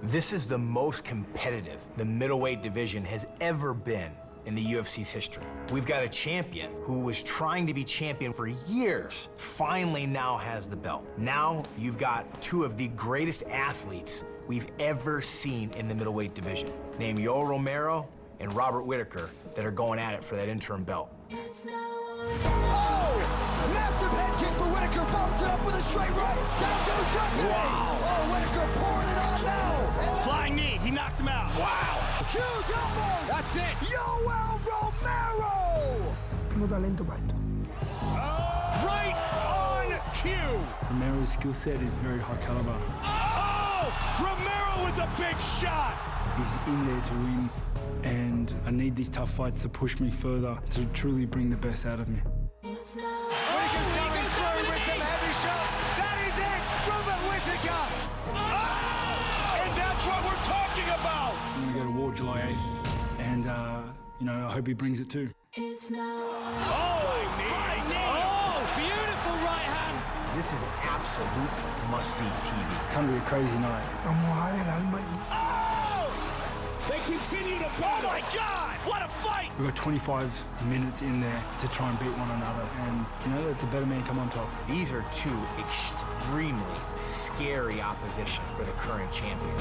This is the most competitive the middleweight division has ever been in the UFC's history. We've got a champion who was trying to be champion for years, finally now has the belt. Now you've got two of the greatest athletes we've ever seen in the middleweight division, named YoLoel Romero and Robert Whittaker, that are going at it for that interim belt. Oh! Massive head kick for Whittaker, follows it up with a straight right. Down goes up. Wow. Oh, Whittaker pouring it on now. Flying knee, he knocked him out. Wow. Huge elbows. That's it. YoLoel Romero. Tengo talento para esto. Right on cue. Romero's skill set is very high caliber. Oh! Romero with a big shot. He's in there to win, and I need these tough fights to push me further, to truly bring the best out of me. Whittaker's coming through with some heavy shots. That is it. Robert Whittaker. Oh! And that's what we're talking about. I'm gonna go to war July 8th, and you know, I hope he brings it too. Oh, beautiful right hand. This is absolute must-see TV. Gonna be a crazy night. Vamos a dar el alma y Oh! They continue to battle. Oh my God! What a fight! We've got 25 minutes in there to try and beat one another, and you know, let the better man come on top. These are two extremely scary opposition for the current champion.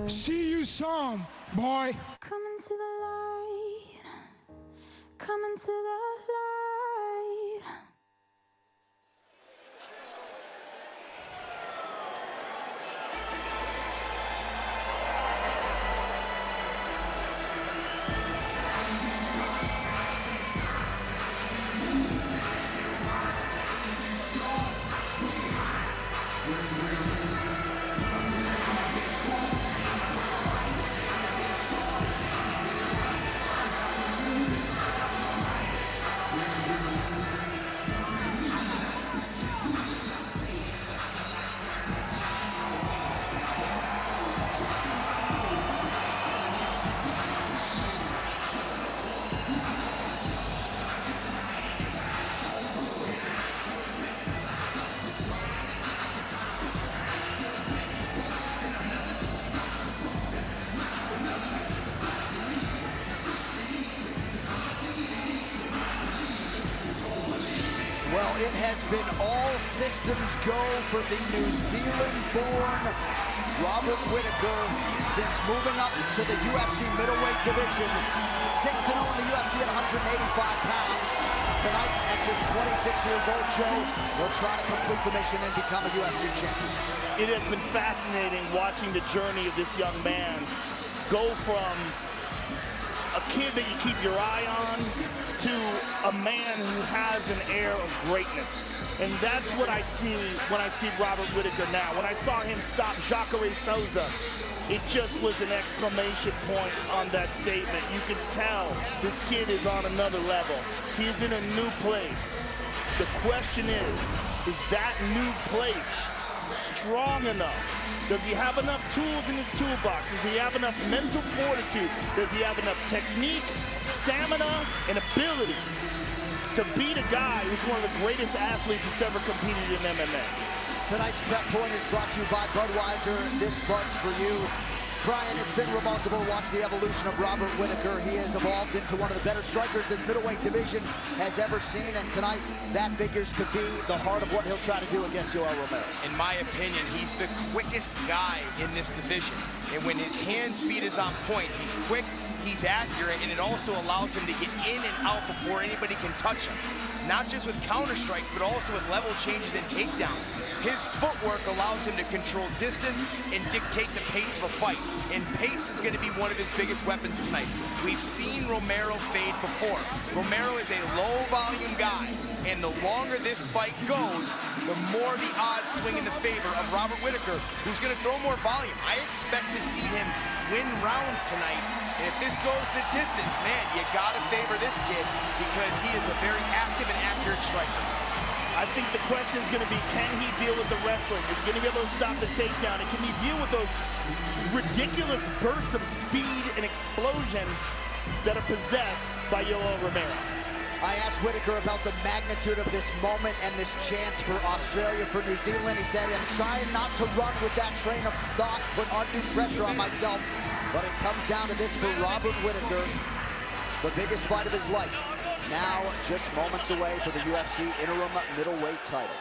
see you some, boy. Come into the light. Come into the light. Well, it has been all systems go for the New Zealand-born Robert Whittaker since moving up to the UFC middleweight division. 6-0 in the UFC at 185 pounds. Tonight, at just 26 years old, Joe, will try to complete the mission and become a UFC champion. It has been fascinating watching the journey of this young man go from a kid that you keep your eye on to a man who has an air of greatness. And that's what I see when I see Robert Whittaker now. When I saw him stop Jacare Souza, it just was an exclamation point on that statement. You can tell this kid is on another level. He is in a new place. The question is that new place strong enough? Does he have enough tools in his toolbox? Does he have enough mental fortitude? Does he have enough technique, stamina, and ability to beat a guy who's one of the greatest athletes that's ever competed in MMA? Tonight's Prep Point is brought to you by Budweiser. This Bud's for you. Brian, it's been remarkable to watch the evolution of Robert Whittaker. He has evolved into one of the better strikers this middleweight division has ever seen, and tonight that figures to be the heart of what he'll try to do against YoLoel Romero. In my opinion, he's the quickest guy in this division. And when his hand speed is on point, he's quick, he's accurate, and it also allows him to get in and out before anybody can touch him. Not just with counter strikes, but also with level changes and takedowns. His footwork allows him to control distance and dictate the pace of a fight. And pace is going to be one of his biggest weapons tonight. We've seen Romero fade before. Romero is a low-volume guy, and the longer this fight goes, the more the odds swing in the favor of Robert Whittaker, who's going to throw more volume. I expect to see him win rounds tonight. And if this goes the distance, man, you got to favor this kid because he is a very active and accurate striker. I think the question is going to be, can he deal with the wrestling? Is he going to be able to stop the takedown? And can he deal with those ridiculous bursts of speed and explosion that are possessed by YoLoel Romero? I asked Whittaker about the magnitude of this moment and this chance for Australia, for New Zealand. He said, I'm trying not to run with that train of thought, put undue pressure on myself. But it comes down to this for Robert Whittaker, the biggest fight of his life. Now just moments away for the UFC interim middleweight title.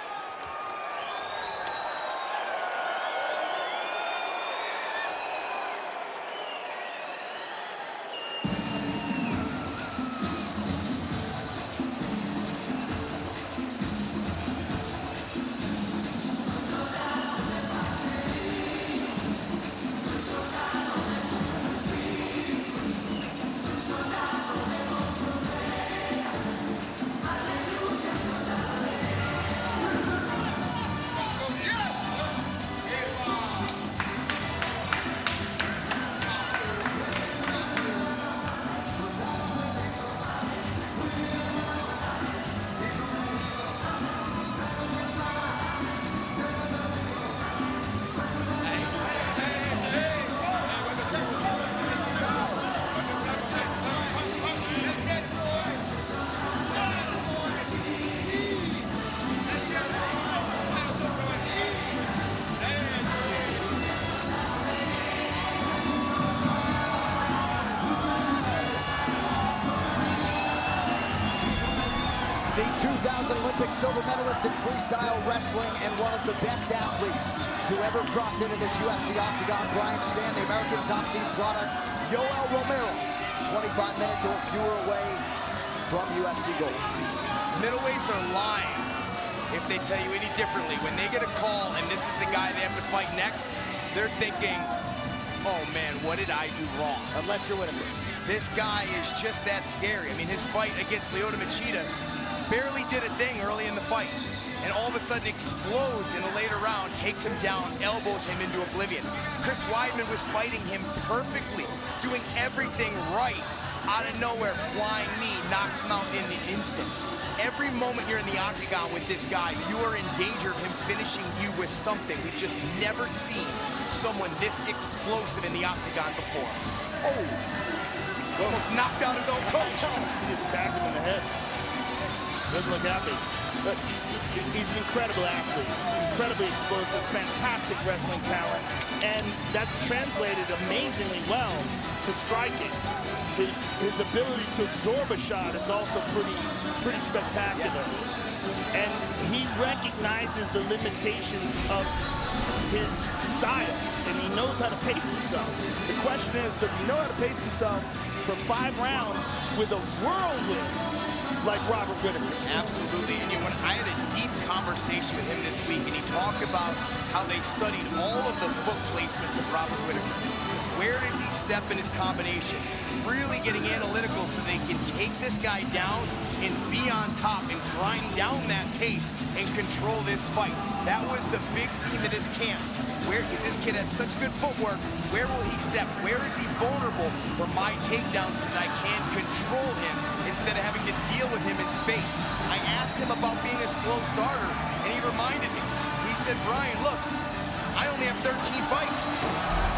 The 2000 Olympic silver medalist in freestyle wrestling and one of the best athletes to ever cross into this UFC octagon, Brian Stann, the American Top Team product, YoLoel Romero, 25 minutes or fewer away from UFC gold. Middleweights are lying if they tell you any differently. When they get a call and this is the guy they have to fight next, they're thinking, oh man, what did I do wrong? Unless you're Whittaker. This guy is just that scary. I mean, his fight against Lyoto Machida barely did a thing early in the fight, and all of a sudden explodes in a later round, takes him down, elbows him into oblivion. Chris Weidman was fighting him perfectly, doing everything right. Out of nowhere, flying knee, knocks him out in the instant. Every moment you're in the octagon with this guy, you are in danger of him finishing you with something. We've just never seen someone this explosive in the octagon before. Oh, almost knocked out his own coach. He just tagged him in the head. Doesn't look happy. But he's an incredible athlete, incredibly explosive, fantastic wrestling talent, and that's translated amazingly well to striking. His ability to absorb a shot is also pretty spectacular. Yes. And he recognizes the limitations of his style, and he knows how to pace himself. The question is, does he know how to pace himself for 5 rounds with a whirlwind like Robert Whittaker? Absolutely. And you know, when I had a deep conversation with him this week, and he talked about how they studied all of the foot placements of Robert Whittaker. Where does he step in his combinations? Really getting analytical so they can take this guy down and be on top and grind down that pace and control this fight. That was the big theme of this camp. Where is this kid has such good footwork? Where will he step? Where is he vulnerable for my takedowns so that I can control him instead of having to deal with him in space? I asked him about being a slow starter, and he reminded me. He said, Brian, look, I only have 13 fights.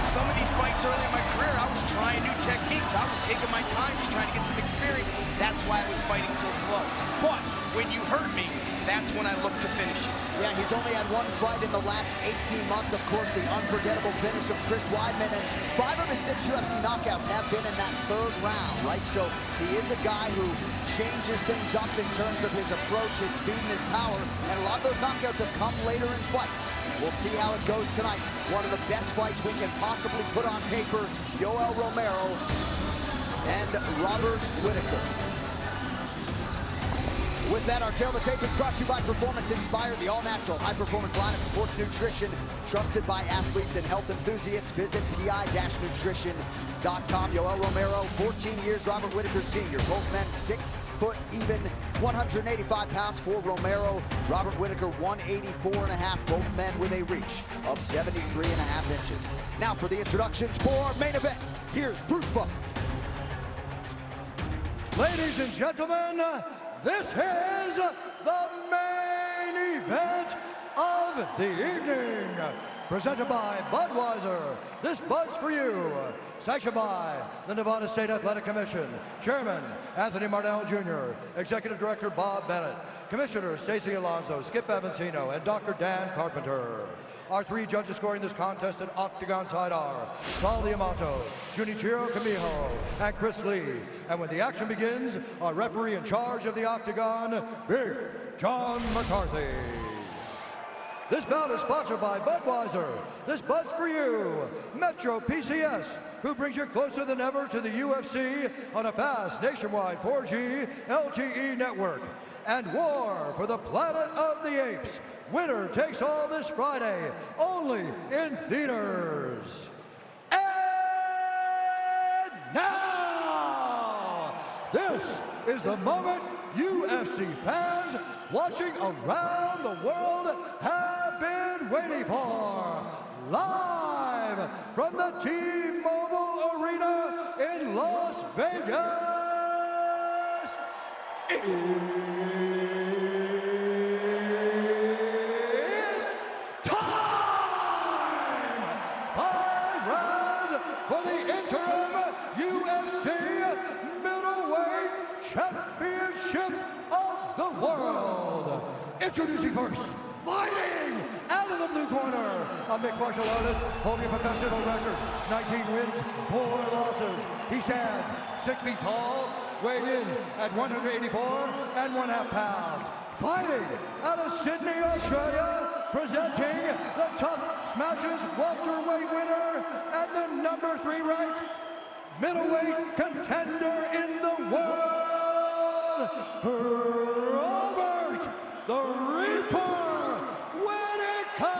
Some of these fights early in my career, I was trying new techniques. I was taking my time, just trying to get some experience. That's why I was fighting so slow. But when you hurt me, that's when I look to finish you. Yeah, he's only had 1 fight in the last 18 months. Of course, the unforgettable finish of Chris Weidman, and 5 of his 6 UFC knockouts have been in that 3rd round, right? So he is a guy who changes things up in terms of his approach, his speed, and his power, and a lot of those knockouts have come later in fights. We'll see how it goes tonight. One of the best fights we can possibly put on paper, YoLoel Romero and Robert Whittaker. With that, our Tail of the Tape is brought to you by Performance Inspired, the all-natural, high-performance line of sports nutrition, trusted by athletes and health enthusiasts. Visit pi-nutrition.com. YoLoel Romero, 14 years, Robert Whittaker Sr. Both men 6 foot even, 185 pounds for Romero. Robert Whittaker, 184.5. Both men with a reach of 73.5 inches. Now for the introductions for our main event. Here's Bruce Buck. Ladies and gentlemen, this is the main event of the evening. presented by Budweiser. This Bud's for you. Sanctioned by the Nevada State Athletic Commission. Chairman, Anthony Marnell Jr. Executive Director, Bob Bennett. Commissioners, Stacey Alonso, Skip Avancino, and Dr. Dan Carpenter. Our three judges scoring this contest at Octagon side are Sal Diamato, Junichiro Kamiho, and Chris Lee. And when the action begins, our referee in charge of the Octagon, Big John McCarthy. This bout is sponsored by Budweiser. This Bud's for you. Metro PCS, who brings you closer than ever to the UFC on a fast nationwide 4G LTE network. And War for the Planet of the Apes. Winner takes all this Friday, only in theaters. And now, this is the moment UFC fans watching around the world have been waiting for. Live from the T-Mobile Arena in Las Vegas, it's time! 5 rounds for the interim UFC Middleweight Championship of the World. Introducing first, fighting out of the blue corner, a mixed martial artist holding a professional record, 19 wins, 4 losses. He stands 6 feet tall, weighed in at 184.5 pounds. Fighting out of Sydney, Australia, presenting the Tough Smashes welterweight winner and the number 3 ranked middleweight contender in the world, Robert the Reaper Whittaker!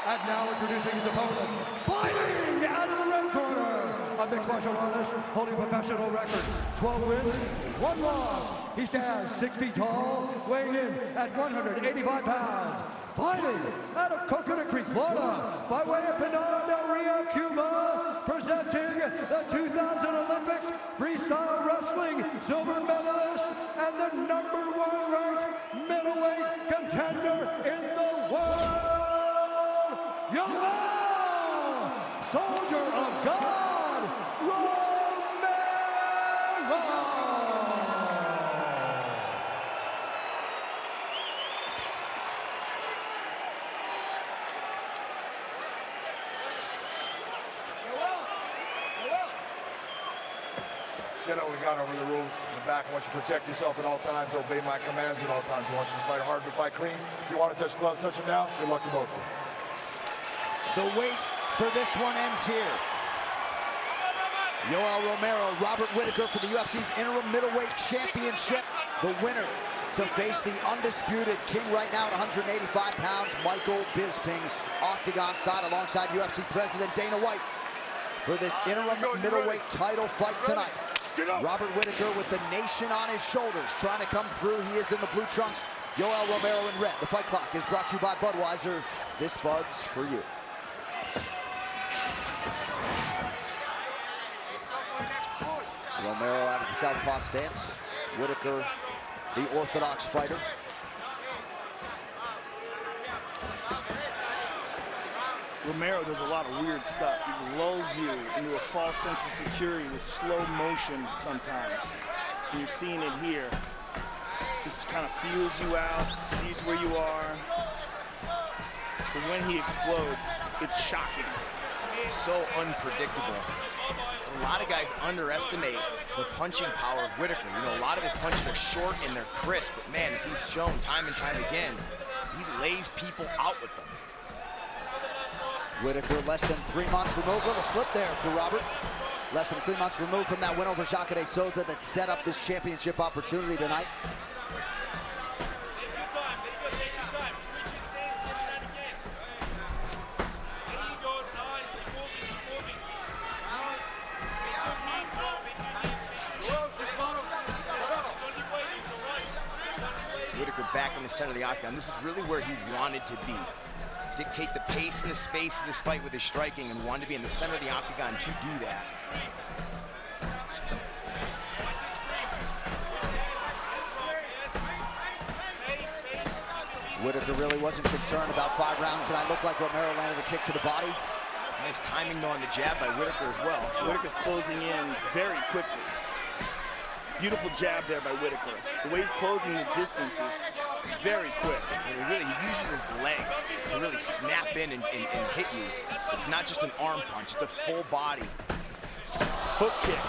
And now introducing his opponent, fighting out of the red corner, a mixed martial artist holding a professional record, 12 wins, 1 loss. He stands 6 feet tall, weighing in at 185 pounds. Fighting out of Coconut Creek, Florida, by way of Pinar del Rio, Cuba, presenting the 2000 Olympics freestyle wrestling silver medalist and the number 1 ranked middleweight contender in the world, YoLoel, Soldier of God, Romero! Jenna, we got over the rules in the back. I want you to protect yourself at all times, obey my commands at all times. I want you to fight hard, but fight clean. If you want to touch gloves, touch them now. Good luck to both of you. The wait for this one ends here. YoLoel Romero, Robert Whittaker for the UFC's interim middleweight championship. The winner to face the undisputed king right now at 185 pounds, Michael Bisping, Octagon side alongside UFC President Dana White for this interim middleweight title fight tonight. Robert Whittaker with the nation on his shoulders, trying to come through. He is in the blue trunks. YoLoel Romero in red. The fight clock is brought to you by Budweiser. This Bud's for you. Romero out of the southpaw stance. Whittaker, the orthodox fighter. Romero does a lot of weird stuff. He lulls you into a false sense of security with slow motion sometimes. And you're seeing it here. Just kind of feels you out, sees where you are. But when he explodes, it's shocking. So unpredictable. A lot of guys underestimate the punching power of Whittaker. You know, a lot of his punches are short and they're crisp, but man, as he's shown time and time again, he lays people out with them. Whittaker less than 3 months removed. Little slip there for Robert. Less than 3 months removed from that win over Jacare Souza that set up this championship opportunity tonight. Whittaker back in the center of the octagon. This is really where he wanted to be. Dictate the pace and the space of this fight with his striking, and wanted to be in the center of the octagon to do that. Whittaker really wasn't concerned about 5 rounds tonight. Looked like Romero landed a kick to the body. Nice timing though on the jab by Whittaker as well. Whittaker's closing in very quickly. Beautiful jab there by Whittaker. The way he's closing the distance is very quick. And he uses his legs to really snap in and hit you. It's not just an arm punch, it's a full body. Hook kick.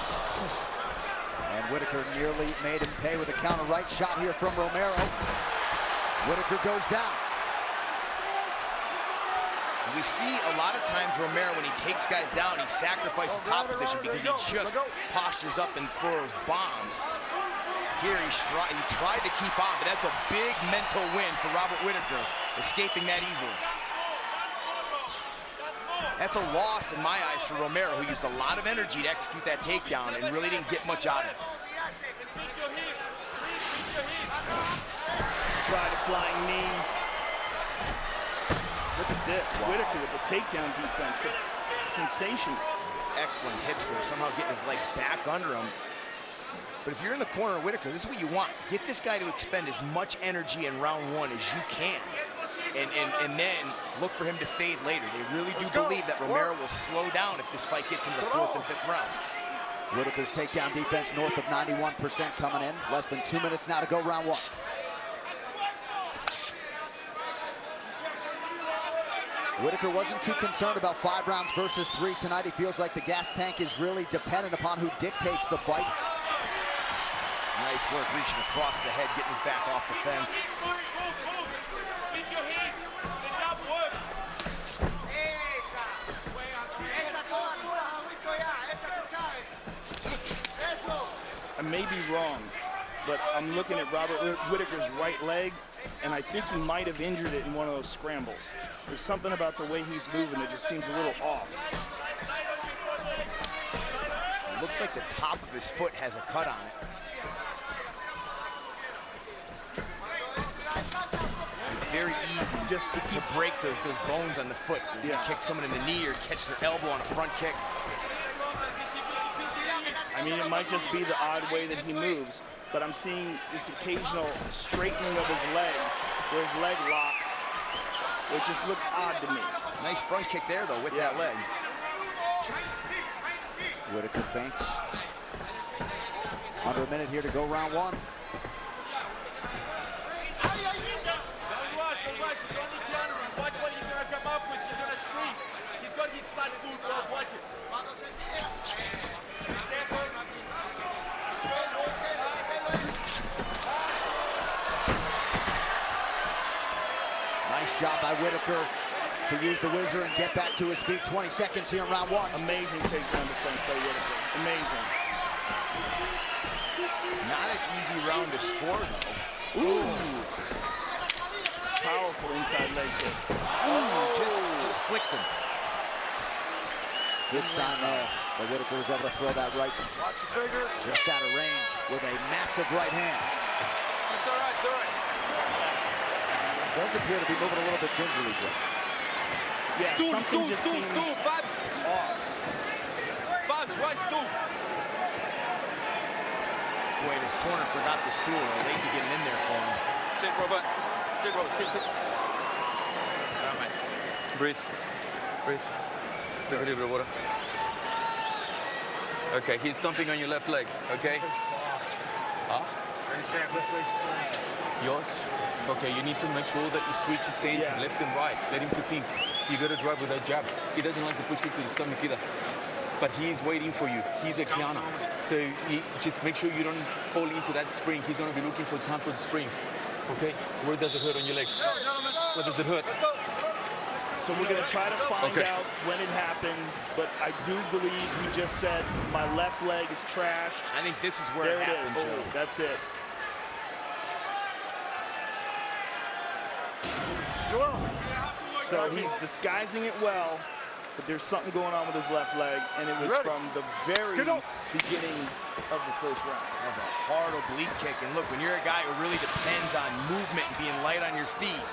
And Whittaker nearly made him pay with a counter right shot here from Romero. Whittaker goes down. We see a lot of times Romero, when he takes guys down, he sacrifices top position because he just postures up and throws bombs. Here he tried to keep on, but that's a big mental win for Robert Whittaker, escaping that easily. That's a loss in my eyes for Romero, who used a lot of energy to execute that takedown and really didn't get much out of it. Tried a flying knee. Look at this. Wow. Whittaker with a takedown defense. Sensational. Excellent hips there, somehow getting his legs back under him. But if you're in the corner of Whittaker, this is what you want. Get this guy to expend as much energy in round 1 as you can. And then look for him to fade later. They really do believe that Romero will slow down if this fight gets into the 4th and 5th round. Whittaker's takedown defense north of 91% coming in. Less than 2 minutes now to go round 1. Whittaker wasn't too concerned about 5 rounds versus 3 tonight. He feels like the gas tank is really dependent upon who dictates the fight. Nice work reaching across the head, getting his back off the fence. I may be wrong, but I'm looking at Robert Whittaker's right leg, and I think he might have injured it in one of those scrambles. There's something about the way he's moving that just seems a little off. It looks like the top of his foot has a cut on it. It's very easy just to break those bones on the foot. You kick someone in the knee or catch their elbow on a front kick. I mean, it might just be the odd way that he moves, but I'm seeing this occasional straightening of his leg, where his leg locks, which just looks odd to me. Nice front kick there, though, with that leg. Whittaker feints. Under a minute here to go round 1. Nice job by Whittaker to use the whizzer and get back to his feet. 20 seconds here in round 1. Amazing takedown defense by Whittaker. Amazing. Not an easy round to score, though. Ooh. Powerful inside leg kick. Ooh, just flicked him. Good sign there. But Whittaker was able to throw that right just out of range with a massive right hand. It's all right, it's all right. Does appear to be moving a little bit gingerly, Joe. Yeah, something just seems Fabs. off. Fabs, right stool. Boy, his corner forgot the stool. They're late to getting in there for him. Sit, Robert. Sit, Robert. Sit. All right, mate. Breathe. Breathe. Take a little bit of water. Okay, he's stomping on your left leg, okay? Huh? Yours? Okay, you need to make sure that you switch his stances left and right. Let him to think. You got to drive with that jab. He doesn't like to push kick to the stomach either. But he's waiting for you. He's a counter. So you just make sure you don't fall into that spring. He's going to be looking for time for the spring. Okay? Where does it hurt on your leg? Where does it hurt? So we're going to try to find out when it happened, but I do believe he just said, my left leg is trashed. I think this is where it happens. Oh, that's it. So he's disguising it well, but there's something going on with his left leg, and it was from the very beginning of the first round. That was a hard oblique kick, and look, when you're a guy who really depends on movement and being light on your feet,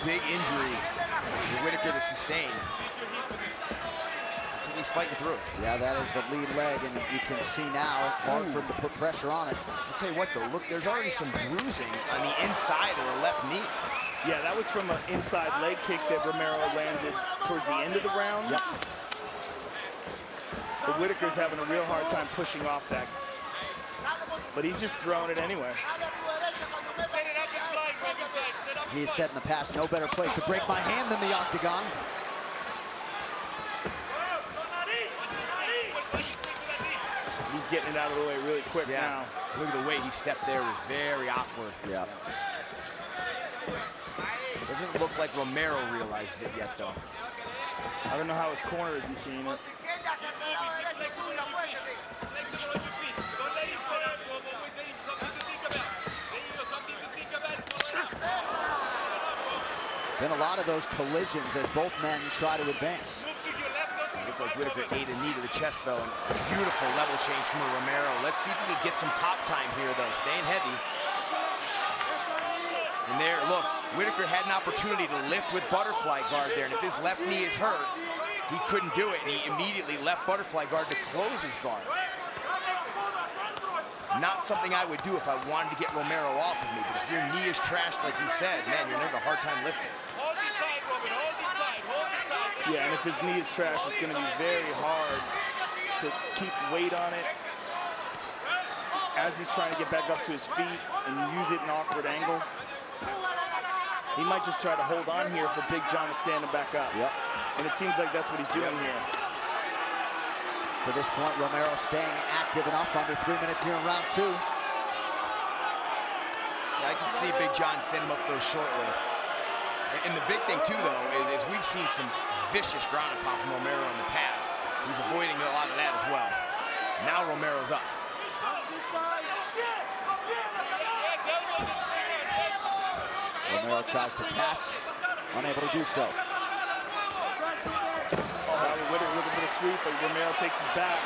big injury for Whittaker to sustain. To he's fighting through. Yeah, that is the lead leg, and you can see now, hard for him to put pressure on it. I'll tell you what, though, look, there's already some bruising on the inside of the left knee. Yeah, that was from an inside leg kick that Romero landed towards the end of the round. Yep. But Whittaker's having a real hard time pushing off that. But he's just throwing it anyway. He has said in the past, no better place to break my hand than the octagon. He's getting it out of the way really quick now. Look at the way he stepped there, was very awkward. Yeah. Doesn't look like Romero realizes it yet, though. I don't know how his corner isn't seeing it. Been a lot of those collisions as both men try to advance. Looked like Whittaker ate a knee to the chest, though, and a beautiful level change from Romero. Let's see if he can get some top time here, though, staying heavy. And there, look, Whittaker had an opportunity to lift with butterfly guard there, and if his left knee is hurt, he couldn't do it, and he immediately left butterfly guard to close his guard. Not something I would do if I wanted to get Romero off of me, but if your knee is trashed, like he said, man, you're gonna have a hard time lifting. Yeah, and if his knee is trashed, it's going to be very hard to keep weight on it as he's trying to get back up to his feet and use it in awkward angles. He might just try to hold on here for Big John to stand him back up. Yep. And it seems like that's what he's doing here. To this point, Romero staying active enough, under 3 minutes here in round 2. Yeah, I can see Big John send him up those shortly. And the big thing, too, though, is we've seen some vicious ground and pound from Romero in the past. He's avoiding a lot of that as well. Now Romero's up. Romero tries to pass, unable to do so. Whittaker with a bit of sweep, but Romero takes his back.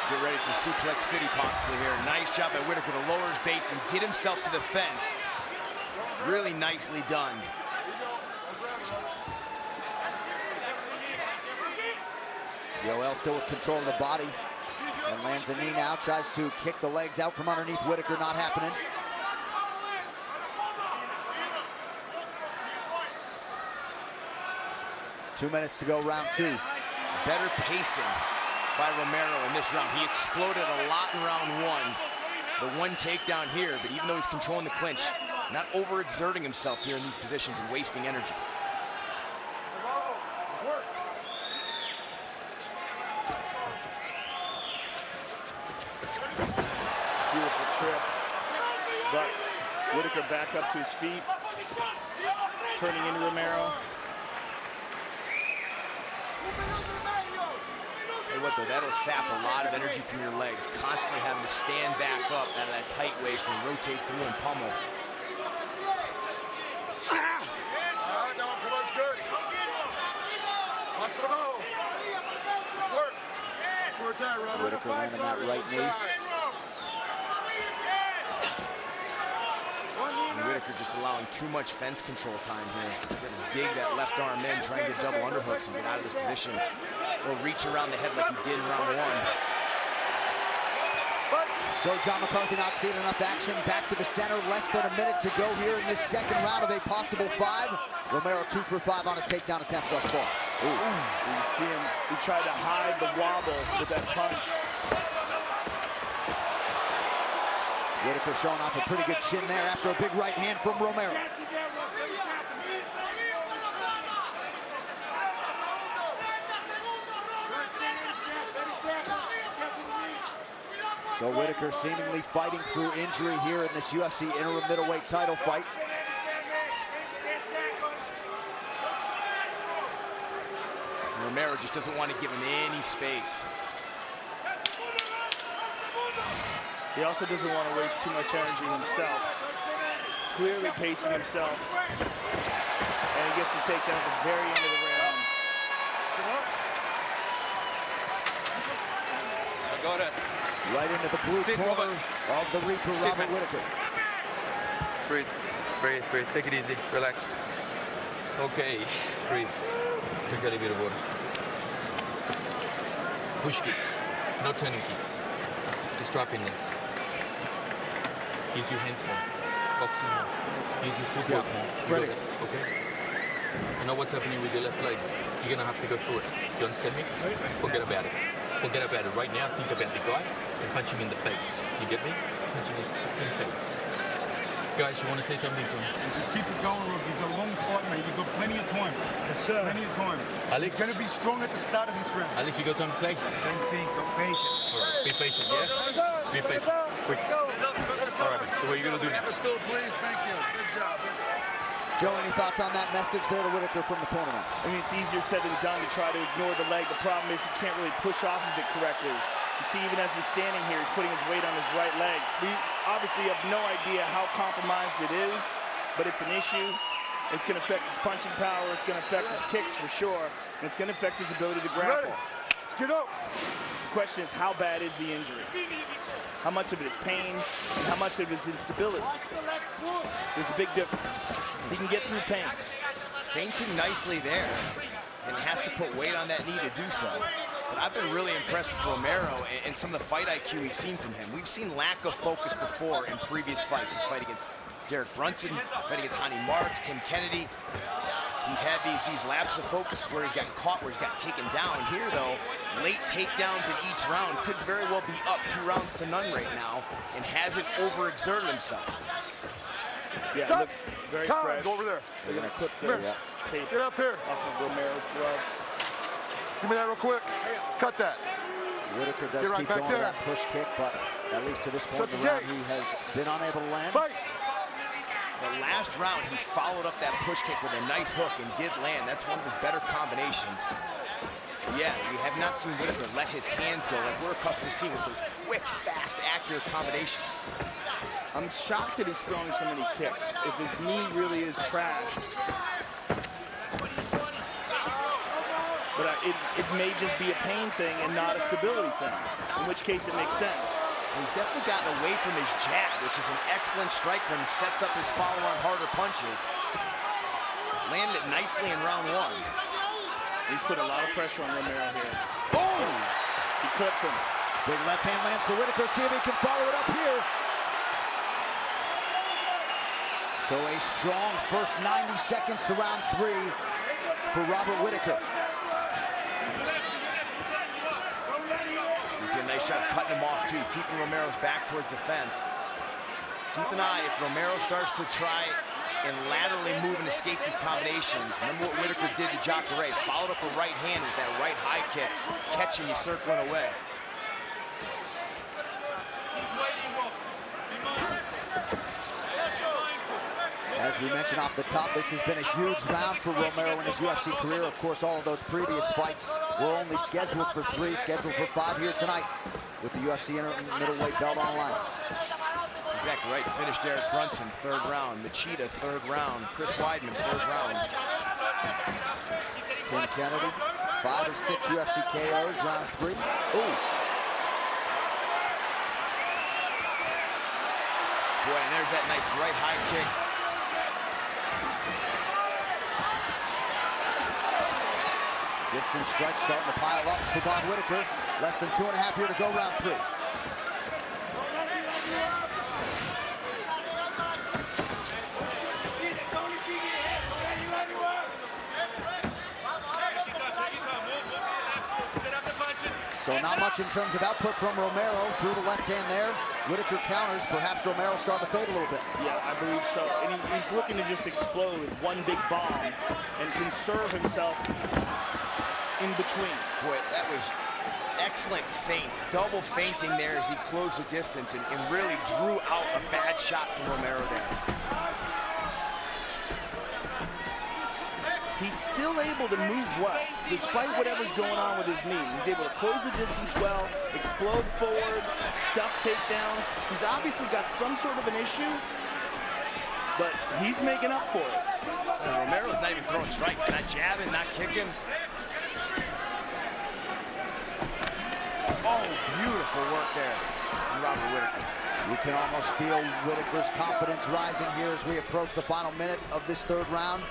Get ready for Suplex City possibly here. Nice job by Whittaker to lower his base and get himself to the fence. Really nicely done. YoLoel still with control of the body and lands a knee now, tries to kick the legs out from underneath Whittaker, not happening. Two minutes to go, round 2. Better pacing by Romero in this round. He exploded a lot in round 1. The one takedown here, but even though he's controlling the clinch, not overexerting himself here in these positions and wasting energy. Beautiful trip. But Whittaker back up to his feet, turning into Romero. Hey, what though, that'll sap a lot of energy from your legs, constantly having to stand back up out of that tight waist and rotate through and pummel. Whittaker landing that right knee. And Whittaker just allowing too much fence control time here. He's going to dig that left arm in, try and get double underhooks and get out of this position. Or reach around the head like he did in round 1. So John McCarthy not seeing enough action. Back to the center, less than a minute to go here in this second round of a possible 5. Romero 2 for 5 on his takedown attempts thus far. Ooh. You see him, he tried to hide the wobble with that punch. Whittaker showing off a pretty good chin there after a big right hand from Romero. So Whittaker seemingly fighting through injury here in this UFC interim middleweight title fight. Romero just doesn't want to give him any space. He also doesn't want to waste too much energy himself. Clearly pacing himself. And he gets the takedown at the very end of the round. I got it. Right into the blue corner of the Reaper, Robert Whittaker. Breathe, breathe, breathe. Take it easy. Relax. Okay, breathe. Drink a little bit of water. Push kicks, not turning kicks. Just drop in there. Use your hands more. Boxing more. Use your footwork more. Ready. Okay? You know what's happening with your left leg? You're gonna have to go through it. You understand me? Forget about it. Forget about it right now. Think about the guy and punch him in the face. You get me? Punch him in the face. Guys, you want to say something to him? Just keep it going, Rook. It's a long fight, mate. You've got plenty of time. Yes, sir. Plenty of time. Alex. He's going to be strong at the start of this round. Alex, you got something to say? Same thing. Got patience. All right. Be patient, yeah? Be patient. Quick. All right. So what are you going to do now? Still, please. Thank you. Good job. Joe, any thoughts on that message there to Whittaker from the corner? I mean, it's easier said than done to try to ignore the leg. The problem is he can't really push off of it correctly. You see, even as he's standing here, he's putting his weight on his right leg. We obviously have no idea how compromised it is, but it's an issue. It's going to affect his punching power. It's going to affect his kicks for sure. And it's going to affect his ability to grapple. Let's get up. The question is, how bad is the injury? How much of it is pain, and how much of it is instability? There's a big difference. He can get through pain. Feinting nicely there, and has to put weight on that knee to do so. But I've been really impressed with Romero and some of the fight IQ we've seen from him. We've seen lack of focus before in previous fights. His fight against Derek Brunson, fight against Hani Marks, Tim Kennedy. He's had these lapses of focus where he's gotten caught, where he's got taken down. Here, though, late takedowns in each round, could very well be up 2 rounds to none right now, and hasn't overexerted himself. Yeah, Stop. Looks very Time. fresh. Go over there. They're going to clip the tape Get up here. off of Romero's glove. Give me that real quick. Cut that. Whittaker does right keep back going to there. that push kick, but at least to this point Shut in the the round, gate. he has been unable to land. Fight. The last round, he followed up that push kick with a nice hook and did land. That's one of his better combinations. Yeah, we have not seen Whittaker let his hands go like we're accustomed to seeing with those quick, fast, accurate combinations. I'm shocked that he's throwing so many kicks. If his knee really is trashed. But it may just be a pain thing and not a stability thing, in which case it makes sense. He's definitely gotten away from his jab, which is an excellent strike for him. He sets up his follow-on harder punches. Landed it nicely in round 1. He's put a lot of pressure on Romero here. Oh! He clipped him. Big left hand lands for Whittaker. See if he can follow it up here. So a strong first 90 seconds to round 3 for Robert Whittaker. He's a nice shot cutting him off too, keeping Romero's back towards the fence. Keep an eye if Romero starts to try and laterally move and escape these combinations. Remember what Whittaker did to Jacare. Followed up a right hand with that right high kick, catching you circling away. As we mentioned off the top, this has been a huge round for Romero in his UFC career. Of course, all of those previous fights were only scheduled for 3, scheduled for 5 here tonight with the UFC middleweight belt on the line. Exactly right. Finished Derek Brunson, 3rd round. Machida, 3rd round. Chris Weidman, 3rd round. Tim Kennedy, 5 of 6 UFC KOs, round 3. Ooh. Boy, and there's that nice right high kick. Distance strike starting to pile up for Bob Whittaker. Less than 2.5 here to go, round 3. So not much in terms of output from Romero through the left hand there. Whittaker counters, perhaps Romero starting to fade a little bit. Yeah, I believe so. And he's looking to just explode with one big bomb and conserve himself in between. Boy, that was excellent feint. Double feinting there as he closed the distance and really drew out a bad shot from Romero there. He's still able to move well, despite whatever's going on with his knee. He's able to close the distance well, explode forward, stuff takedowns. He's obviously got some sort of an issue, but he's making up for it. And Romero's not even throwing strikes, not jabbing, not kicking. Oh, beautiful work there from Robert Whittaker. You can almost feel Whittaker's confidence rising here as we approach the final minute of this 3rd round.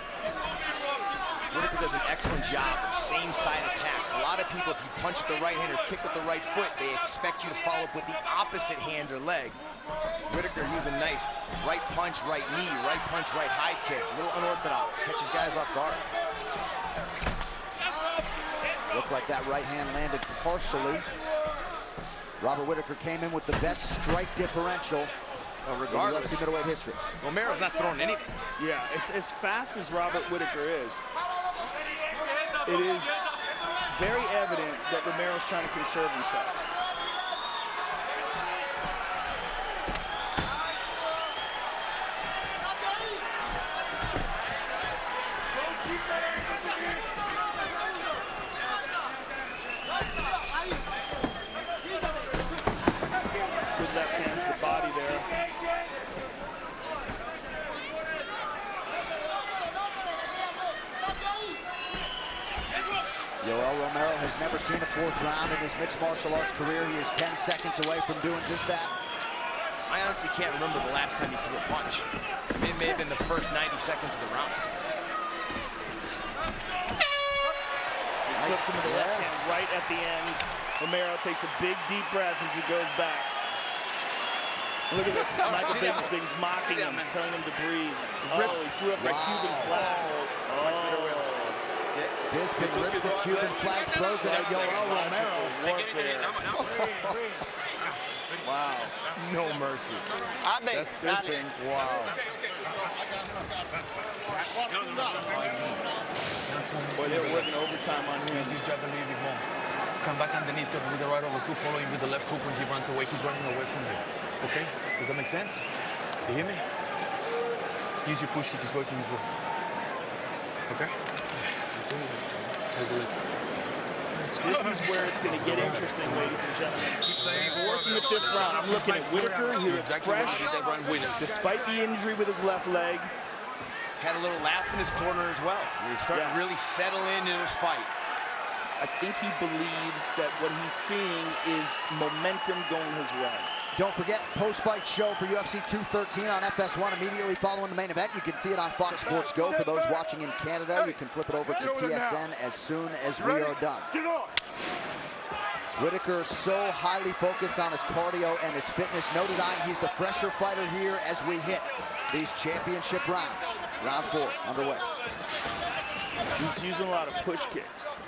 Whittaker does an excellent job of same-side attacks. A lot of people, if you punch with the right hand or kick with the right foot, they expect you to follow up with the opposite hand or leg. Whittaker using nice right punch, right knee, right punch, right high kick. A little unorthodox, catches guys off guard. Looked like that right hand landed partially. Robert Whittaker came in with the best strike differential regardless in UFC middleweight history. Romero's not throwing anything. Yeah, as fast as Robert Whittaker is, it is very evident that Romero's trying to conserve himself. Good left hand to the body there. YoLoel Romero has never seen a fourth round in his mixed martial arts career. He is 10 seconds away from doing just that. I honestly can't remember the last time he threw a punch. It may have been the first 90 seconds of the round. He clipped him with the left hand right at the end. Romero takes a big, deep breath as he goes back. Look at this. Michael Bisping's mocking him, telling him to breathe. Oh, he threw up a Cuban flag. Oh. Bisping rips the Cuban flag, throws it at YoLoel Romero. Wow. No mercy. That's Bisping. Wow. Boy, they're working overtime on him. Use your jab a little bit more. Come back underneath, get with the right overhook, follow him with the left hook when he runs away. He's running away from you. Okay? Does that make sense? You hear me? Use your push kick, he's working as well. Okay? This is where it's going to get interesting, ladies and gentlemen. We're working the fifth round. I'm looking at Whittaker. He looks fresh, despite the injury with his left leg. Had a little laugh in his corner as well. He's starting to really settle into this fight. I think he believes that what he's seeing is momentum going his way. Don't forget, post-fight show for UFC 213 on FS1 immediately following the main event. You can see it on Fox Sports Go. For those watching in Canada, you can flip it over to TSN as soon as we are done. Whittaker so highly focused on his cardio and his fitness. No denying he's the fresher fighter here as we hit these championship rounds. Round 4 underway. He's using a lot of push kicks,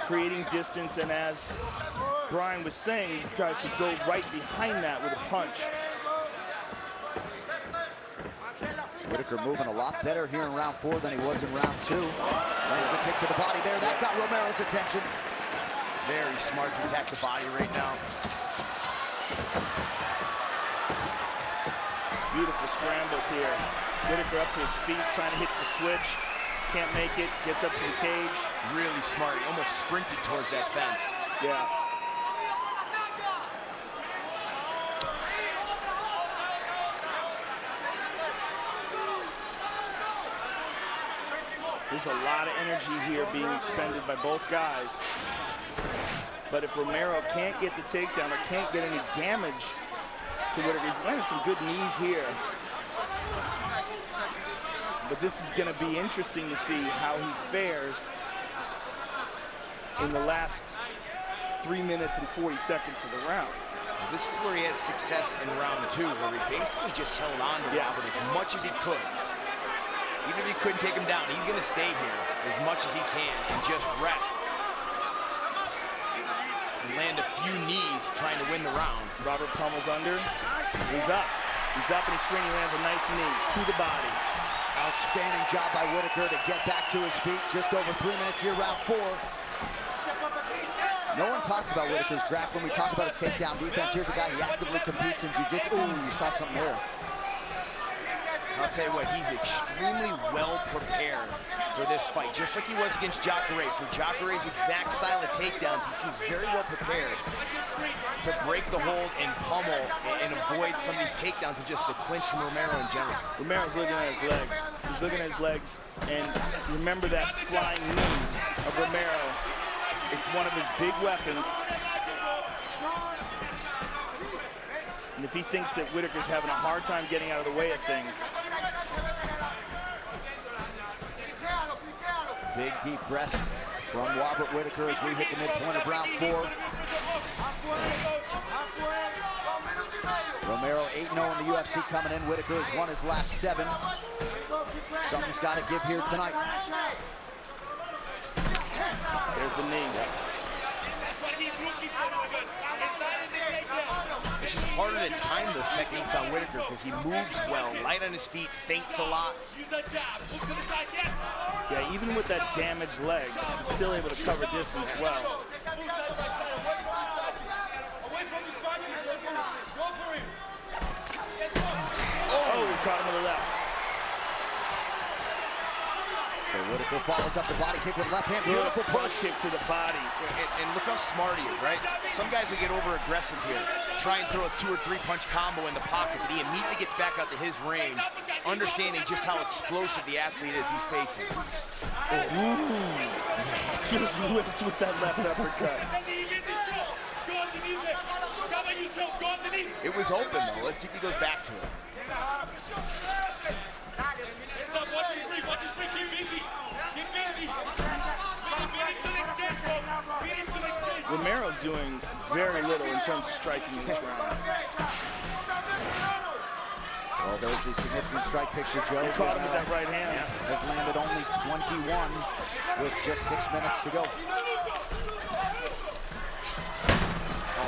creating distance, and as Brian was saying, he tries to go right behind that with a punch. Whittaker moving a lot better here in round 4 than he was in round 2. Lands the kick to the body there. That got Romero's attention. Very smart to attack the body right now. Beautiful scrambles here. Whittaker up to his feet, trying to hit the switch. Can't make it, gets up to the cage. Really smart, he almost sprinted towards that fence. Yeah. There's a lot of energy here being expended by both guys. But if Romero can't get the takedown or can't get any damage to Whittaker, he's landing some good knees here. But this is going to be interesting to see how he fares in the last 3 minutes and 40 seconds of the round. This is where he had success in round 2, where he basically just held on to Robert as much as he could. Even if he couldn't take him down, he's going to stay here as much as he can and just rest. And land a few knees trying to win the round. Robert pummels under. He's up. He's up in his spring. He lands a nice knee to the body. Outstanding job by Whittaker to get back to his feet. Just over 3 minutes here, round 4. No one talks about Whittaker's grappling. We talk about his takedown defense. Here's a guy, he actively competes in jiu-jitsu. Ooh, you saw something there. I'll tell you what, he's extremely well prepared for this fight, just like he was against Jacare. For Jacare's exact style of takedowns, he seems very well prepared to break the hold and pummel and avoid some of these takedowns and just the clinch from Romero in general. Romero's looking at his legs. He's looking at his legs, and remember that flying knee of Romero. It's one of his big weapons. And if he thinks that Whittaker's having a hard time getting out of the way of things. Big deep breath from Robert Whittaker as we hit the midpoint of round 4. Romero 8-0 in the UFC coming in. Whittaker has won his last 7. Something's got to give here tonight. There's the knee. It's just harder to time those techniques on Whittaker because he moves well, light on his feet, feints a lot. Yeah, even with that damaged leg, he's still able to cover distance well. Oh, he caught him with the left. So Whittaker follows up the body kick with left hand. Beautiful push. Kick to the body. And look how smart he is, right? Some guys will get over aggressive here, try and throw a 2 or 3 punch combo in the pocket, but he immediately gets back out to his range, understanding just how explosive the athlete is he's facing. Ooh. Just whipped with that left uppercut. It was open though. Let's see if he goes back to it. Romero's doing very little in terms of striking in this round. Well, there's the significant strike picture, Joe. He caught him with that right hand. Has landed only 21 with just 6 minutes to go.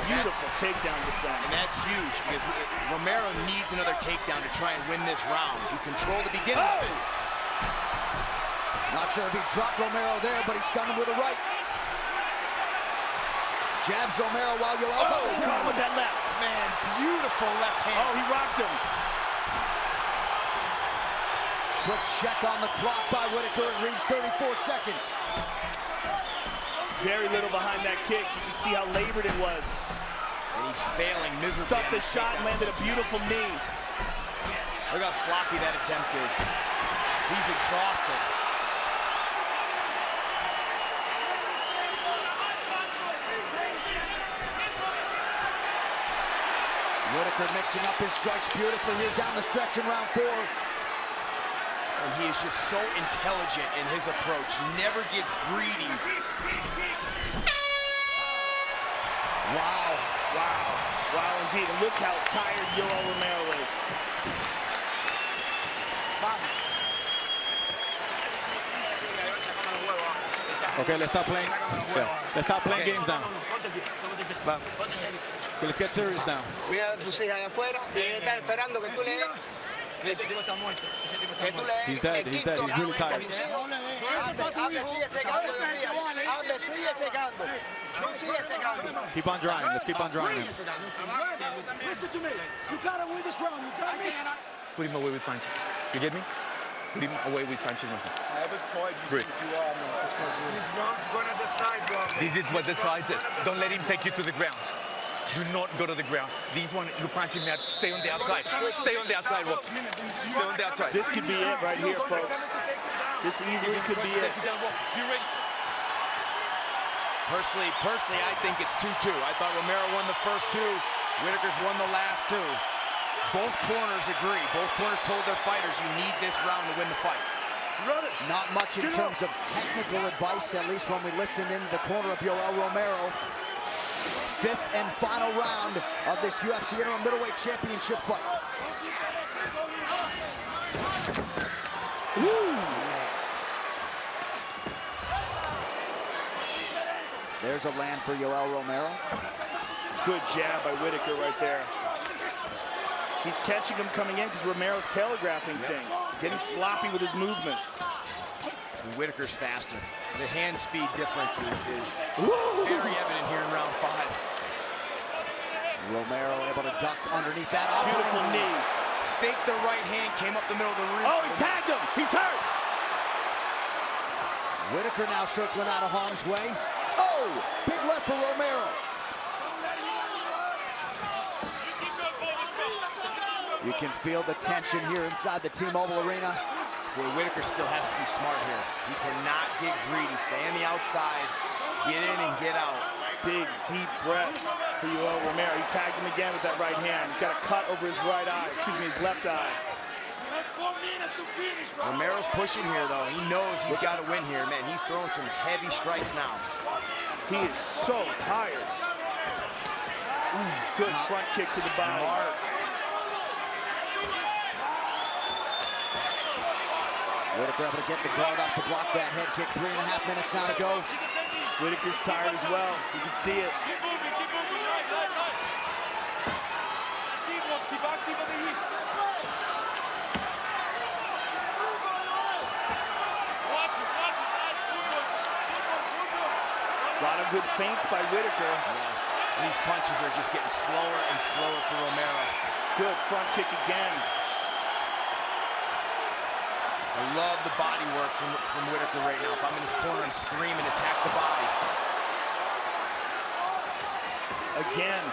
Beautiful takedown defense. And that's huge because Romero needs another takedown to try and win this round. To control the beginning of it. Not sure if he dropped Romero there, but he stunned him with a right. Jabs Romero while YoLoel. Oh, he caught him with that left. Man, beautiful left hand. Oh, he rocked him. Quick check on the clock by Whittaker. It reads 34 seconds. Very little behind that kick. You can see how labored it was. And he's failing miserably. Stuffed the shot and landed a beautiful knee. Look how sloppy that attempt is. He's exhausted. Whittaker mixing up his strikes beautifully here down the stretch in round 4. And he is just so intelligent in his approach. Never gets greedy. Wow. Wow. Wow, indeed. And look how tired YoLoel Romero is. Okay, let's stop playing. Yeah. Let's stop playing games now. Okay, let's get serious now. Mira a tus hijas allá afuera y ella está esperando que tú le des. He's dead. He's dead. He's really tired. Keep on drying. Let's keep on drying him. Listen to me. You gotta win this round. You gotta win. Put him away with punches. You get me? Put him away with punches, my friend. I haven't told you Great. if you are, man. This round's gonna decide, Robert. This is what decides it. Don't let him take you to the ground. Do not go to the ground. These one, you punch him out. Stay on the outside. Stay on the outside, Ross. Stay on the outside. This could be it right here, folks. This easily could be it. You ready? Personally, I think it's 2-2. I thought Romero won the first 2. Whittaker's won the last 2. Both corners agree. Both corners told their fighters, you need this round to win the fight. Not much in terms of technical advice, at least when we listen into the corner of YoLoel Romero. 5th and final round of this UFC interim middleweight championship fight. Ooh. There's a land for YoLoel Romero. Good jab by Whittaker right there. He's catching him coming in because Romero's telegraphing things, getting sloppy with his movements. Whittaker's faster. The hand speed difference is very evident here in round 5. Romero able to duck underneath that. Beautiful knee. Faked the right hand, came up the middle of the ring. Oh, he tagged him. He's hurt. Whittaker now circling out of harm's way. Oh, big left for Romero. You can feel the tension here inside the T-Mobile Arena. Boy, Whittaker still has to be smart here. He cannot get greedy. Stay on the outside, get in and get out. Big, deep breaths for YoLoel Romero. He tagged him again with that right hand. He's got a cut over his right eye, excuse me, his left eye. Romero's pushing here, though. He knows he's got to win here, man. He's throwing some heavy strikes now. He is so tired. Good front kick to the body. Whittaker able to get the guard up to block that head kick. 3.5 minutes now to go. Whittaker's tired as well. You can see it. A lot of good feints by Whittaker. Yeah. These punches are just getting slower and slower for Romero. Good front kick again. I love the body work from Whittaker right now. If I'm in his corner, I'm screaming, attack the body. Again.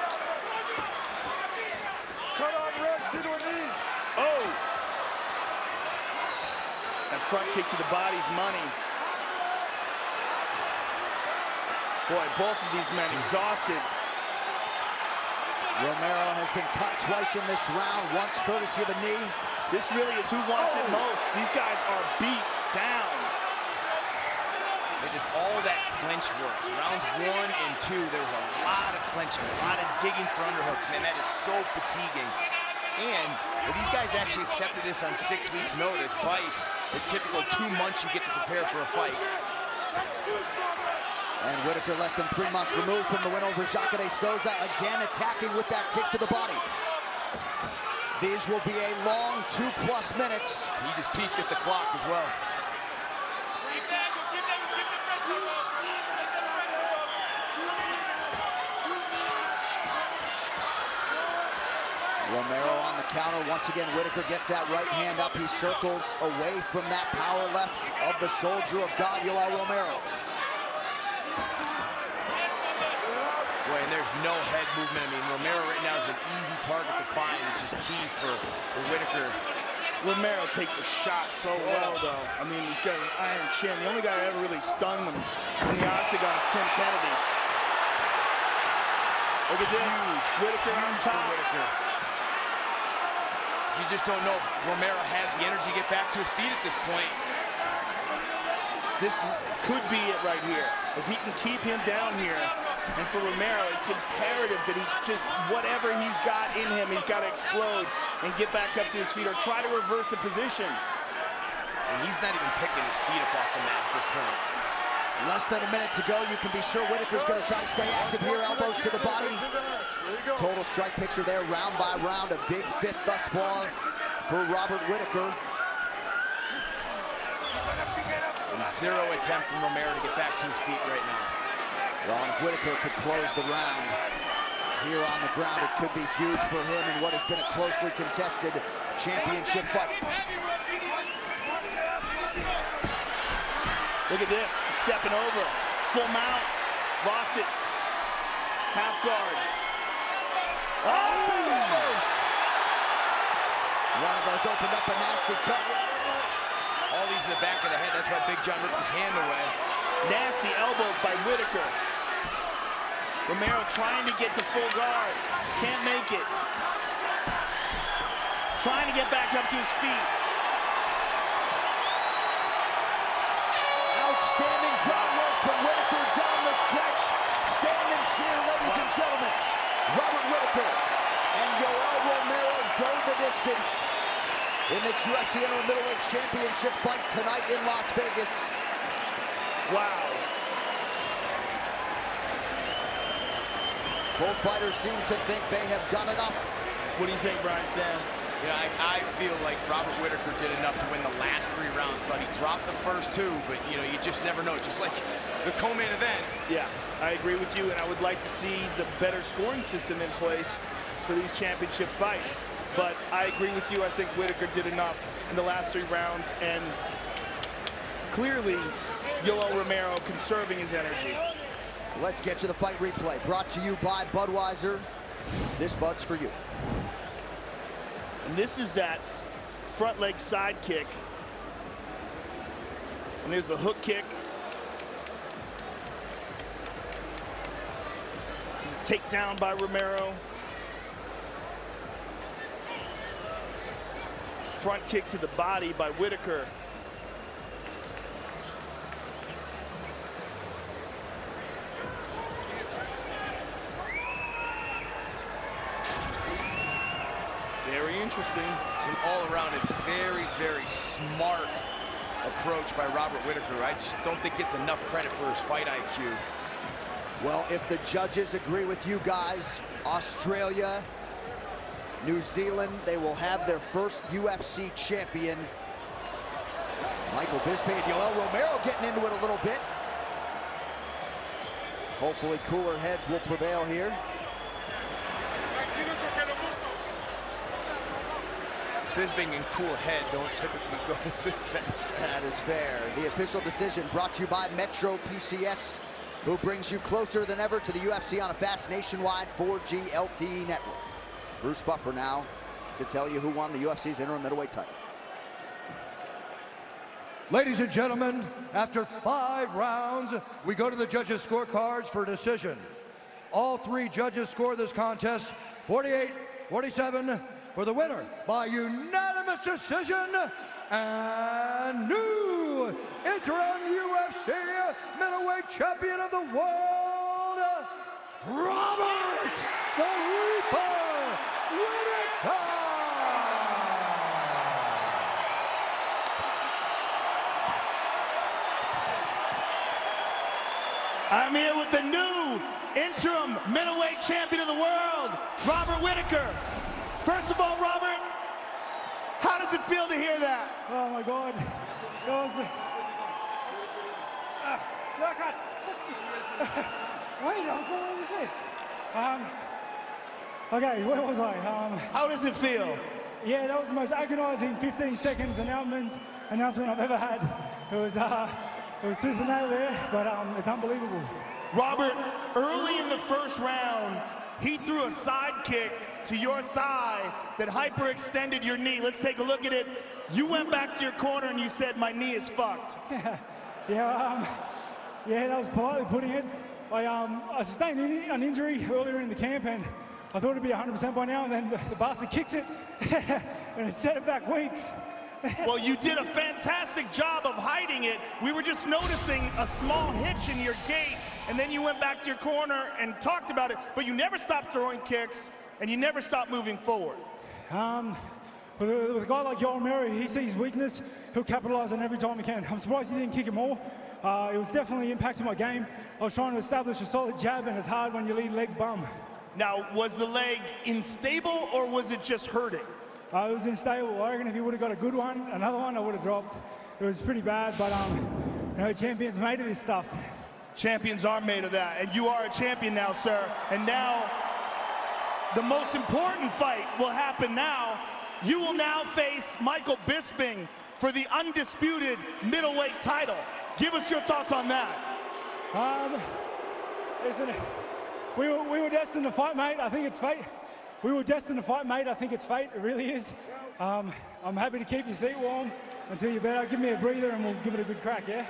Cut on, Rex, to the knee. Oh! That front kick to the body's money. Boy, both of these men exhausted. Romero has been cut twice in this round, once courtesy of a knee. This really is who wants it most. These guys are beat down. It is all that clinch work. Rounds 1 and 2, there was a lot of clinching, a lot of digging for underhooks. Man, that is so fatiguing. And these guys actually accepted this on 6 weeks' notice. Vice, the typical 2 months you get to prepare for a fight. And Whittaker less than 3 months removed from the win over Jacare de Souza, again attacking with that kick to the body. These will be a long 2+ minutes. He just peeked at the clock as well. Romero on the counter. Once again, Whittaker gets that right hand up. He circles away from that power left of the soldier of God, YoLoel Romero. Boy, and there's no head movement. I mean, Romero right now is an easy target to find. It's just key for Whittaker. Romero takes a shot so well, though. I mean, he's got an iron chin. The only guy that ever really stunned him in the octagon is Tim Kennedy. Look at this. Huge. Whittaker on top. Whittaker. You just don't know if Romero has the energy to get back to his feet at this point. This could be it right here. If he can keep him down here, and for Romero, it's imperative that he just, whatever he's got in him, he's got to explode and get back up to his feet or try to reverse the position. And he's not even picking his feet up off the mat at this point. Less than a minute to go. You can be sure Whittaker's going to try to stay active here. Elbows to the body. Total strike picture there, round by round. A big fifth thus far for Robert Whittaker. Zero attempt from Romero to get back to his feet right now. Well, if Whittaker could close the round here on the ground, it could be huge for him in what has been a closely contested championship fight. Look at this, stepping over, full mount, lost it, half guard. Oh! One of those opened up a nasty cut. All these in the back of the head, that's why Big John ripped his hand away. Nasty elbows by Whittaker. Romero trying to get to full guard. Can't make it. Trying to get back up to his feet. Outstanding groundwork from Whittaker down the stretch. Stand and cheer, ladies and gentlemen. Robert Whittaker and YoLoel Romero go the distance in this UFC interim middleweight championship fight tonight in Las Vegas. Wow. Both fighters seem to think they have done enough. What do you think, Brian Stan? You know, I feel like Robert Whittaker did enough to win the last 3 rounds. Thought he dropped the first 2, but you know, you just never know. Just like the co-main event. Yeah, I agree with you, and I would like to see the better scoring system in place for these championship fights. But I agree with you. I think Whittaker did enough in the last 3 rounds, and clearly YoLoel Romero conserving his energy. Let's get to the fight replay, brought to you by Budweiser. This Bud's for you. And this is that front leg side kick. And there's the hook kick. There's a takedown by Romero. front kick to the body by Whittaker. Very interesting. Some all-around and very, very smart approach by Robert Whittaker. I just don't think gets enough credit for his fight IQ. Well, if the judges agree with you guys, Australia, New Zealand, they will have their first UFC champion. Michael Bisping and YoLoel Romero getting into it a little bit. Hopefully cooler heads will prevail here. Bisping and cool head don't typically go in the same sentence. That is fair. The official decision brought to you by Metro PCS, who brings you closer than ever to the UFC on a fast nationwide 4G LTE network. Bruce Buffer now to tell you who won the UFC's interim middleweight title. Ladies and gentlemen, after 5 rounds, we go to the judges' scorecards for decision. All 3 judges score this contest 48-47 for the winner by unanimous decision and new interim UFC middleweight champion of the world, Robert the Reaper Whittaker! I'm here with the new interim middleweight champion of the world, Robert Whittaker. First of all, Robert, how does it feel to hear that? Oh my God. That was no, I can't. Wait, what was this? Okay, where was I? How does it feel? Yeah, that was the most agonizing 15 seconds announcement I've ever had. It was tooth and nail there, but it's unbelievable. Robert, early in the first round, he threw a side kick to your thigh that hyperextended your knee. Let's take a look at it. You went back to your corner and you said, my knee is fucked. Yeah, that was politely putting it. I sustained an injury earlier in the camp and I thought it'd be 100% by now, and then the bastard kicks it and it set it back weeks. Well, you did a fantastic job of hiding it. We were just noticing a small hitch in your gait, and then you went back to your corner and talked about it, but you never stopped throwing kicks, and you never stopped moving forward. With a guy like Romero, he sees weakness, he'll capitalize on every time he can. I'm surprised he didn't kick it more. It was definitely impacting my game. I was trying to establish a solid jab, and it's hard when your lead leg's bum. Now, was the leg unstable, or was it just hurting? It was unstable. I reckon if he would have got a good one, another one, I would have dropped. It was pretty bad, but you know, champions made of this stuff. Champions are made of that, and you are a champion now, sir. And now, the most important fight will happen now. You will now face Michael Bisping for the undisputed middleweight title. Give us your thoughts on that. Listen, we were destined to fight, mate. I think it's fate. We were destined to fight, mate. I think it's fate. It really is. I'm happy to keep your seat warm until you're better. Give me a breather and we'll give it a good crack, yeah?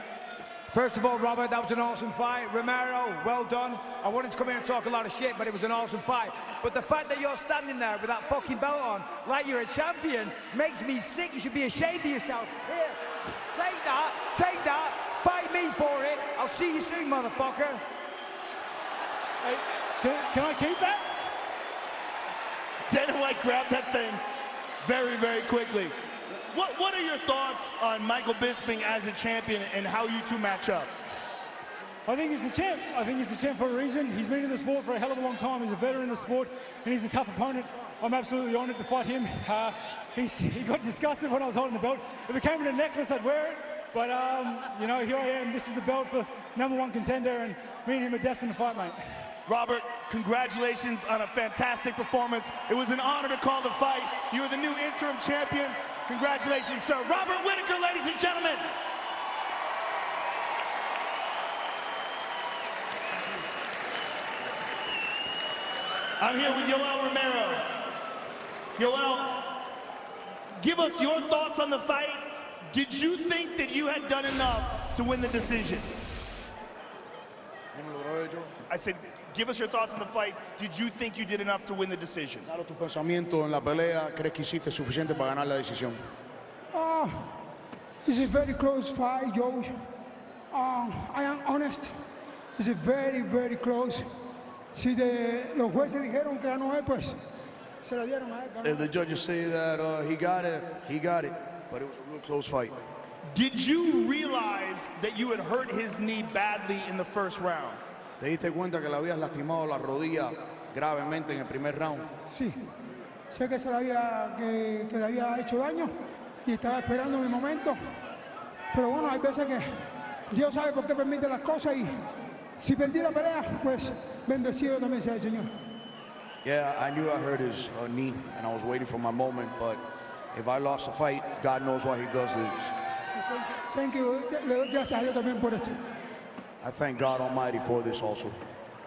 First of all, Robert, that was an awesome fight. Romero, well done. I wanted to come here and talk a lot of shit, but it was an awesome fight. But the fact that you're standing there with that fucking belt on like you're a champion makes me sick. You should be ashamed of yourself. Here, take that, fight me for it. I'll see you soon, motherfucker. Hey, can I keep that? Dana White grabbed that thing very, very quickly. What are your thoughts on Michael Bisping as a champion and how you two match up? I think he's the champ. I think he's the champ for a reason. He's been in the sport for a hell of a long time. He's a veteran in the sport, and he's a tough opponent. I'm absolutely honored to fight him. He got disgusted when I was holding the belt. If it came in a necklace, I'd wear it. But, you know, here I am. This is the belt for #1 contender, and me and him are destined to fight, mate. Robert, congratulations on a fantastic performance. It was an honor to call the fight. You are the new interim champion. Congratulations, sir. Robert Whittaker, ladies and gentlemen. I'm here with YoLoel Romero. YoLoel, give us your thoughts on the fight. Did you think that you had done enough to win the decision? I said, give us your thoughts on the fight. Did you think you did enough to win the decision? Claro, tu pensamiento en la pelea, ¿crees que hiciste suficiente para ganar la decisión? It's a very close fight, Joe. I am honest. It's a very, very close. Si los jueces dijeron que ganó él, pues se la dieron a él. If the judges say that he got it, but it was a real close fight. Did you realize that you had hurt his knee badly in the first round? ¿Te diste cuenta que le habías lastimado la rodilla gravemente en el primer round? Sí. Sé que que le había hecho daño y estaba esperando mi momento. Pero bueno, hay veces que Dios sabe por qué permite las cosas y si perdí la pelea, pues bendecido también sea el Señor. Yeah, I knew I hurt his knee, and I was waiting for my moment, but if I lost the fight, God knows why he does this. Thank you. Le doy gracias a Dios también por esto. I thank God Almighty for this also.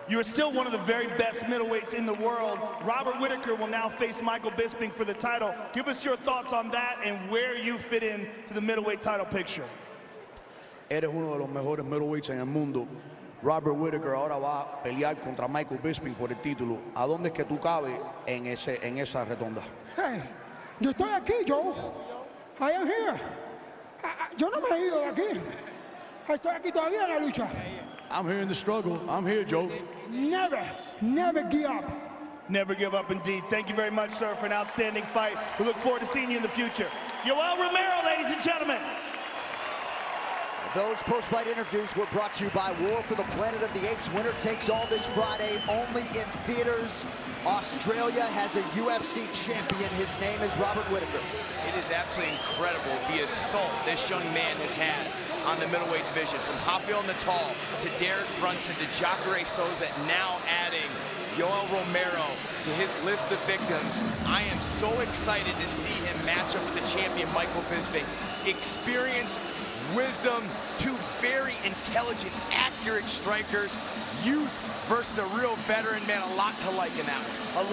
You are still one of the very best middleweights in the world. Robert Whittaker will now face Michael Bisping for the title. Give us your thoughts on that and where you fit in to the middleweight title picture. Eres uno de los mejores middleweights en el mundo. Robert Whittaker ahora va a pelear contra Michael Bisping por el título. ¿A dónde es que tú cabes en esa redonda? Hey, yo estoy aquí, Joe. I am here. Yo no me he ido de aquí. Estoy aquí todavía en la lucha. I'm here in the struggle. I'm here, Joe. Never give up. Never give up, indeed. Thank you very much, sir, for an outstanding fight. We look forward to seeing you in the future. YoLoel Romero, ladies and gentlemen. Those post-fight interviews were brought to you by War for the Planet of the Apes. Winner takes all this Friday, only in theaters. Australia has a UFC champion. His name is Robert Whittaker. It is absolutely incredible the assault this young man has had on the middleweight division. From Rafael Natal to Derek Brunson to Jacare Souza, now adding YoLoel Romero to his list of victims. I am so excited to see him match up with the champion, Michael Bisping. Experience, wisdom, two very intelligent, accurate strikers. Youth versus a real veteran, man, a lot to like in that one.